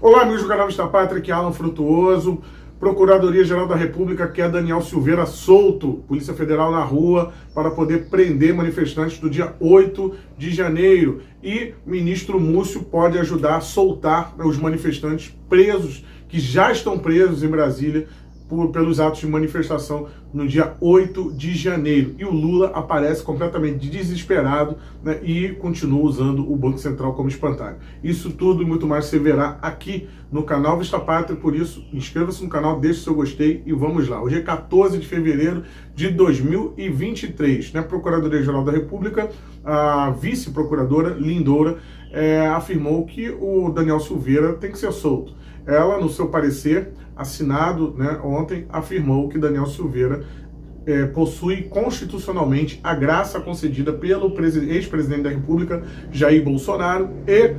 Olá, amigos do canal Vista Pátria, aqui é Alan Frutuoso. Procuradoria-Geral da República quer Daniel Silveira solto. Polícia Federal na rua para poder prender manifestantes do dia 8 de janeiro. E ministro Múcio pode ajudar a soltar os manifestantes presos, que já estão presos em Brasília, pelos atos de manifestação no dia 8 de janeiro. E o Lula aparece completamente desesperado, né, e continua usando o Banco Central como espantalho. Isso tudo e muito mais você verá aqui no canal Vista Pátria. Por isso, inscreva-se no canal, deixe seu gostei e vamos lá. Hoje é 14 de fevereiro de 2023. Na Procuradoria-Geral da República, a vice-procuradora Lindora afirmou que o Daniel Silveira tem que ser solto. Ela, no seu parecer, assinado, né, ontem, afirmou que Daniel Silveira possui constitucionalmente a graça concedida pelo ex-presidente da República, Jair Bolsonaro, e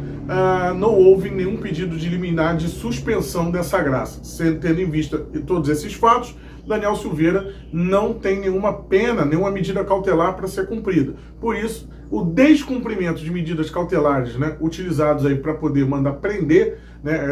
não houve nenhum pedido de liminar de suspensão dessa graça. Tendo em vista todos esses fatos, Daniel Silveira não tem nenhuma pena, nenhuma medida cautelar para ser cumprida. Por isso, o descumprimento de medidas cautelares, né, utilizados aí para poder mandar prender, né,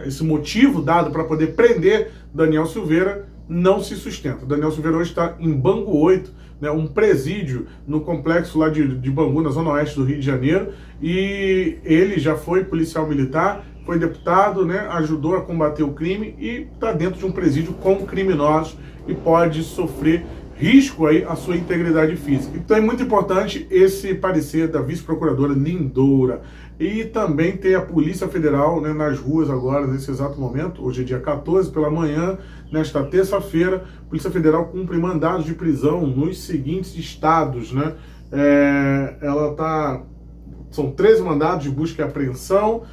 esse motivo dado para poder prender Daniel Silveira, não se sustenta. Daniel Silveira hoje está em Bangu 8, né, um presídio no complexo lá de Bangu, na zona oeste do Rio de Janeiro, e ele já foi policial militar, foi deputado, né, ajudou a combater o crime e está dentro de um presídio com criminosos e pode sofrer risco aí à sua integridade física. Então é muito importante esse parecer da vice-procuradora Lindora. E também tem a Polícia Federal, né, nas ruas agora, nesse exato momento. Hoje é dia 14 pela manhã, nesta terça-feira, a Polícia Federal cumpre mandados de prisão nos seguintes estados, né? São 13 mandados de busca e apreensão,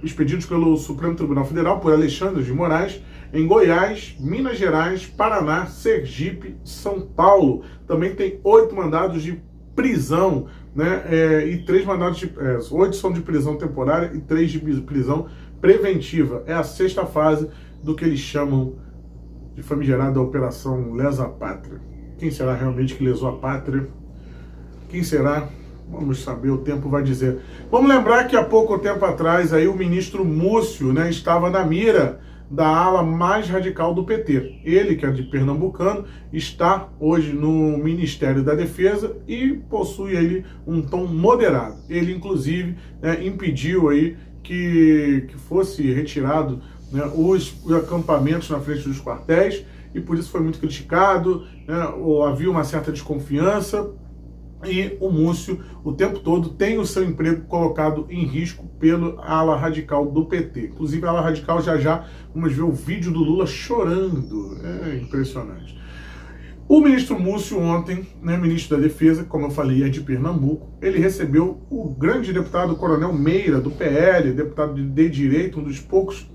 expedidos pelo Supremo Tribunal Federal por Alexandre de Moraes, em Goiás, Minas Gerais, Paraná, Sergipe, São Paulo. Também tem 8 mandados de prisão, né, e 3 mandados 8 são de prisão temporária e 3 de prisão preventiva. É a 6ª fase do que eles chamam de famigerada Operação Lesa Pátria. Quem será realmente que lesou a pátria? Quem será? Vamos saber, o tempo vai dizer. Vamos lembrar que há pouco tempo atrás aí o ministro Múcio, né, estava na mira da ala mais radical do PT. Ele, que é de pernambucano, está hoje no Ministério da Defesa e possui aí um tom moderado. Ele, inclusive, impediu aí que fosse retirado, né, os acampamentos na frente dos quartéis, e por isso foi muito criticado, né, havia uma certa desconfiança. E o Múcio, o tempo todo, tem o seu emprego colocado em risco pela ala radical do PT. Inclusive, a ala radical, já vamos ver o vídeo do Lula chorando. É impressionante. O ministro Múcio ontem, né, ministro da Defesa, como eu falei, é de Pernambuco, ele recebeu o grande deputado Coronel Meira, do PL, deputado de direita, um dos poucos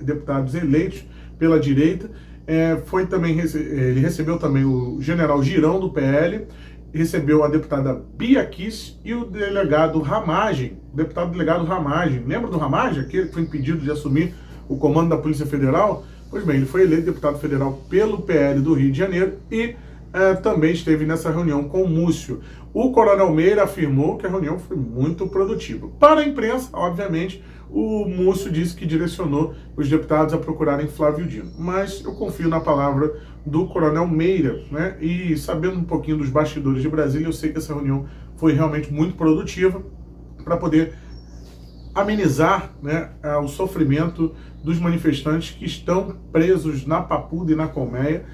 deputados eleitos pela direita. Ele recebeu também o general Girão, do PL, recebeu a deputada Bia Kiss e o delegado Ramagem, o deputado delegado Ramagem. Lembra do Ramagem, aquele que foi impedido de assumir o comando da Polícia Federal? Pois bem, ele foi eleito deputado federal pelo PL do Rio de Janeiro e também esteve nessa reunião com o Múcio. O Coronel Meira afirmou que a reunião foi muito produtiva. Para a imprensa, obviamente, o Múcio disse que direcionou os deputados a procurarem Flávio Dino. Mas eu confio na palavra do Coronel Meira, né? E sabendo um pouquinho dos bastidores de Brasília, eu sei que essa reunião foi realmente muito produtiva para poder amenizar, né, o sofrimento dos manifestantes que estão presos na Papuda e na Colmeia.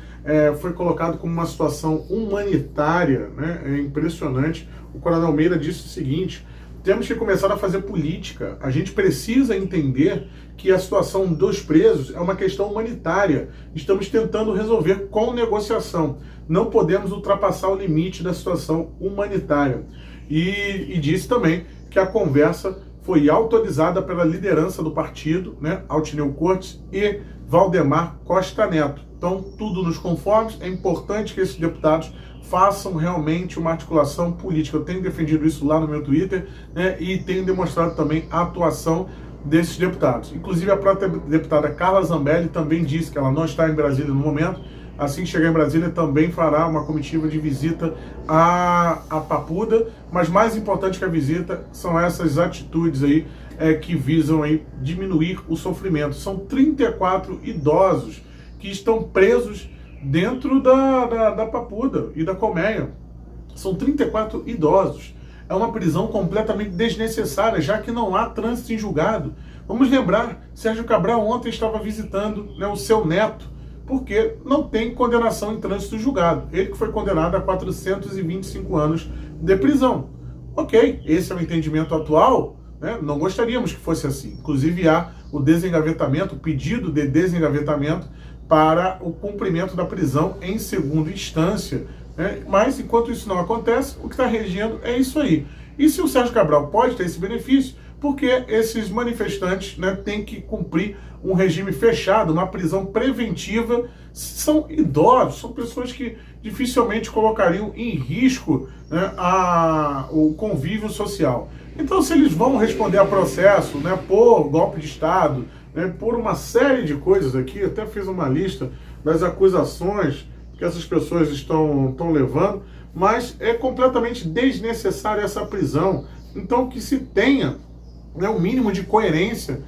Foi colocado como uma situação humanitária, né? É impressionante. O Coronel Meira disse o seguinte: temos que começar a fazer política. A gente precisa entender que a situação dos presos é uma questão humanitária. Estamos tentando resolver com negociação. Não podemos ultrapassar o limite da situação humanitária. E disse também que a conversa foi autorizada pela liderança do partido, né, Altineu Cortes e Valdemar Costa Neto. Então, tudo nos conformes. É importante que esses deputados façam realmente uma articulação política. Eu tenho defendido isso lá no meu Twitter, né, e tenho demonstrado também a atuação desses deputados. Inclusive, a própria deputada Carla Zambelli também disse que ela não está em Brasília no momento. Assim que chegar em Brasília, também fará uma comitiva de visita à Papuda, mas mais importante que a visita são essas atitudes aí que visam aí diminuir o sofrimento. São 34 idosos que estão presos dentro da Papuda e da Colmeia. São 34 idosos. É uma prisão completamente desnecessária, já que não há trânsito em julgado. Vamos lembrar, Sérgio Cabral ontem estava visitando, né, o seu neto, porque não tem condenação em trânsito julgado. Ele que foi condenado a 425 anos de prisão. Ok, esse é o entendimento atual, né? Não gostaríamos que fosse assim. Inclusive há o desengavetamento, o pedido de desengavetamento para o cumprimento da prisão em segunda instância. Mas enquanto isso não acontece, o que está regendo é isso aí. E se o Sérgio Cabral pode ter esse benefício, porque esses manifestantes, né, têm que cumprir um regime fechado, uma prisão preventiva? São idosos, são pessoas que dificilmente colocariam em risco, né, o convívio social. Então, se eles vão responder a processo, né, por golpe de Estado, né, por uma série de coisas aqui, até fiz uma lista das acusações que essas pessoas estão levando, mas é completamente desnecessária essa prisão. Então, que se tenha, né, um mínimo de coerência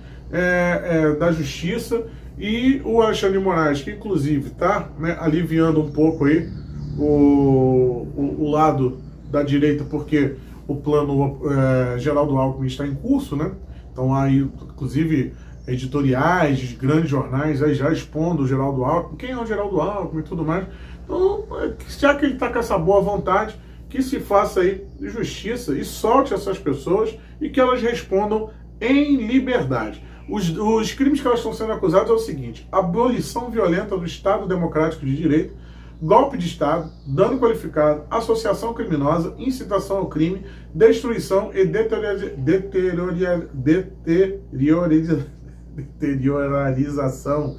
da justiça. E o Alexandre de Moraes, que inclusive está, né, aliviando um pouco aí o lado da direita, porque o plano geral do Alckmin está em curso, né? Então aí, inclusive, editoriais de grandes jornais aí já expondo o Geraldo Alckmin, quem é o Geraldo Alckmin e tudo mais. Então, já que ele está com essa boa vontade, que se faça aí justiça e solte essas pessoas e que elas respondam em liberdade. Os crimes que elas estão sendo acusadas é o seguinte: abolição violenta do Estado Democrático de Direito, golpe de Estado, dano qualificado, associação criminosa, incitação ao crime, destruição e deteriorização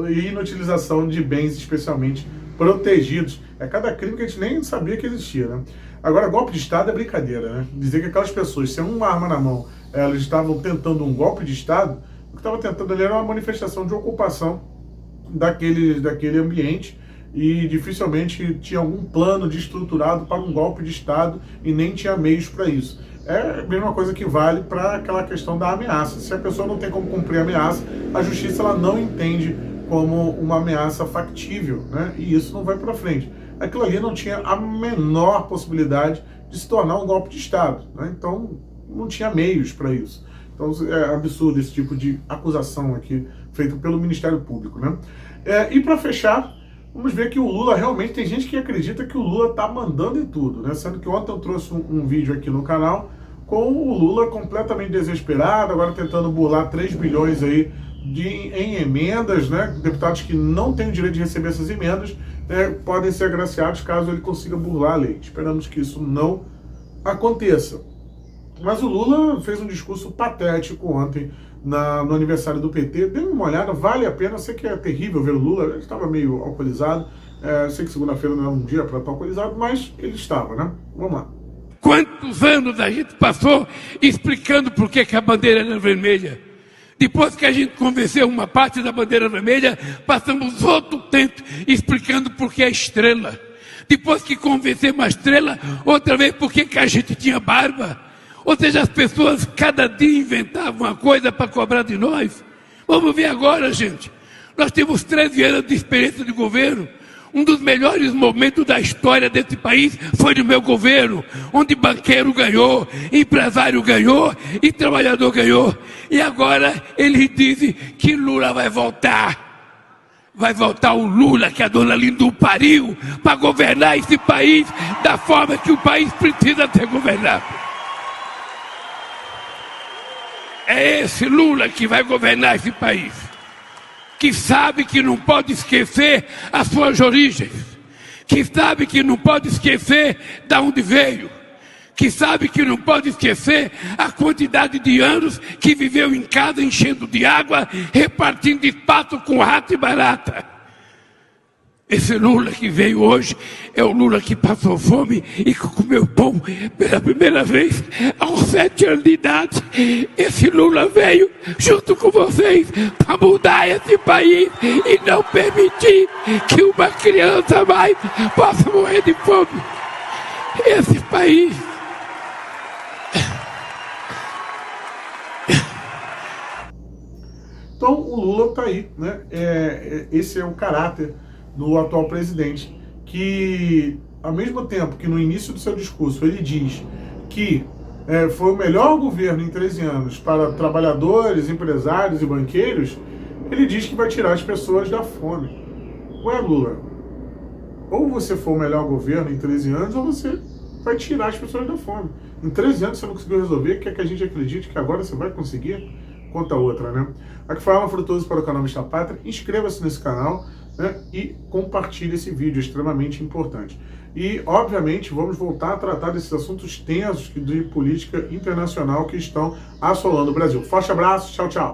e inutilização de bens especialmente protegidos. É cada crime que a gente nem sabia que existia, né? Agora, golpe de Estado é brincadeira, né? Dizer que aquelas pessoas, sem uma arma na mão, elas estavam tentando um golpe de Estado, o que estava tentando ali era uma manifestação de ocupação daquele ambiente, e dificilmente tinha algum plano de estruturado para um golpe de Estado e nem tinha meios para isso. É a mesma coisa que vale para aquela questão da ameaça. Se a pessoa não tem como cumprir a ameaça, a justiça ela não entende como uma ameaça factível, né? E isso não vai para frente. Aquilo ali não tinha a menor possibilidade de se tornar um golpe de Estado, né? Então não tinha meios para isso. Então é absurdo esse tipo de acusação aqui feita pelo Ministério Público, né? E para fechar, vamos ver que o Lula realmente, tem gente que acredita que o Lula está mandando em tudo, né? Sendo que ontem eu trouxe um vídeo aqui no canal com o Lula completamente desesperado, agora tentando burlar 3 bilhões aí em emendas, né? Deputados que não têm o direito de receber essas emendas, né, podem ser agraciados caso ele consiga burlar a lei. Esperamos que isso não aconteça. Mas o Lula fez um discurso patético ontem no aniversário do PT. Dê uma olhada, vale a pena. Eu sei que é terrível ver o Lula, ele estava meio alcoolizado. Sei que segunda-feira não é um dia para estar alcoolizado, mas ele estava, né? Vamos lá. Quantos anos a gente passou explicando por que a bandeira era vermelha? Depois que a gente convenceu uma parte da bandeira vermelha, passamos outro tempo explicando por que a estrela. Depois que convencemos a estrela, outra vez por que a gente tinha barba. Ou seja, as pessoas cada dia inventavam uma coisa para cobrar de nós. Vamos ver agora, gente. Nós temos 13 anos de experiência de governo. Um dos melhores momentos da história desse país foi no meu governo, onde banqueiro ganhou, empresário ganhou e trabalhador ganhou. E agora eles dizem que Lula vai voltar. Vai voltar o Lula que a dona Lindu pariu para governar esse país da forma que o país precisa ser governado. É esse Lula que vai governar esse país, que sabe que não pode esquecer as suas origens, que sabe que não pode esquecer de onde veio, que sabe que não pode esquecer a quantidade de anos que viveu em casa enchendo de água, repartindo espaço com rato e barata. Esse Lula que veio hoje é o Lula que passou fome e que comeu pão pela primeira vez aos 7 anos de idade. Esse Lula veio junto com vocês para mudar esse país e não permitir que uma criança mais possa morrer de fome. Esse país Então o Lula está aí, né? Esse é o caráter do atual presidente, que ao mesmo tempo que no início do seu discurso ele diz que foi o melhor governo em 13 anos para trabalhadores, empresários e banqueiros, ele diz que vai tirar as pessoas da fome. Ué, Lula, ou você for o melhor governo em 13 anos, ou você vai tirar as pessoas da fome. Em 13 anos você não conseguiu resolver, quer que a gente acredite que agora você vai conseguir? Conta outra, né? Aqui foi Alan Frutuoso para o canal Mista Pátria. Inscreva-se nesse canal, né, e compartilhe esse vídeo, extremamente importante. E, obviamente, vamos voltar a tratar desses assuntos tensos de política internacional que estão assolando o Brasil. Forte abraço, tchau, tchau.